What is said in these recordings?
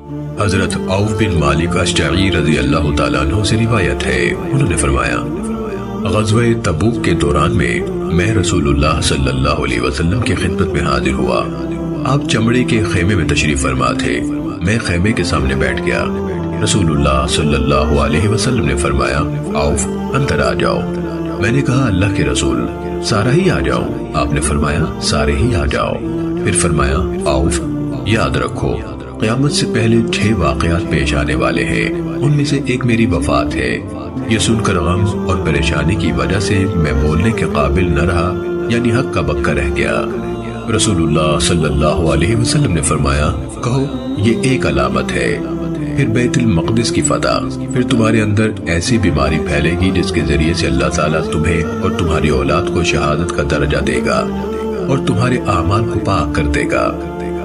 حضرت عوف بن مالک اشجعی رضی اللہ تعالیٰ عنہ سے روایت ہے، انہوں نے فرمایا غزوہ تبوک کے دوران میں رسول اللہ صلی اللہ علیہ وسلم کی خدمت میں حاضر ہوا۔ آپ چمڑے کے خیمے میں تشریف فرما تھے، میں خیمے کے سامنے بیٹھ گیا۔ رسول اللہ صلی اللہ علیہ وسلم نے فرمایا عوف اندر آ جاؤ۔ میں نے کہا اللہ کے رسول سارا ہی آ جاؤ؟ آپ نے فرمایا سارے ہی آ جاؤ۔ پھر فرمایا عوف یاد رکھو قیامت سے پہلے 6 واقعات پیش آنے والے ہیں، ان میں سے ایک میری وفات ہے۔ یہ سن کر غم اور پریشانی کی وجہ سے میں بولنے کے قابل نہ رہا، یعنی حق کا بکا رہ گیا۔ رسول اللہ صلی اللہ علیہ وسلم نے فرمایا کہو یہ ایک علامت ہے، پھر بیت المقدس کی فتح، پھر تمہارے اندر ایسی بیماری پھیلے گی جس کے ذریعے سے اللہ تعالیٰ تمہیں اور تمہاری اولاد کو شہادت کا درجہ دے گا اور تمہارے اعمال کو پاک کر دے گا۔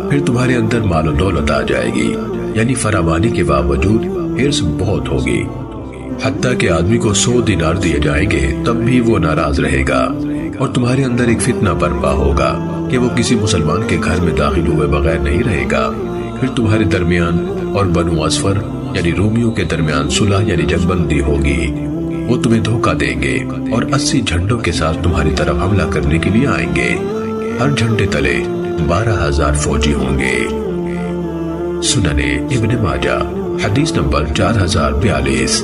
پھر تمہارے اندر مال و دولت آ جائے گی، یعنی فراوانی کے باوجود حرص بہت ہوگی، حتیٰ کہ آدمی کو 100 دینار دیے جائیں گے تب بھی وہ ناراض رہے گا۔ اور تمہارے اندر ایک فتنہ برپا ہوگا کہ وہ کسی مسلمان کے گھر میں داخل ہوئے بغیر نہیں رہے گا۔ پھر تمہارے درمیان اور بنو اصفر یعنی رومیوں کے درمیان صلح یعنی جنگ بندی ہوگی، وہ تمہیں دھوکہ دیں گے اور 80 جھنڈوں کے ساتھ تمہاری طرف حملہ کرنے کے لیے آئیں گے، ہر جھنڈے تلے 12,000 فوجی ہوں گے۔ سنن ابن ماجہ حدیث نمبر 4042۔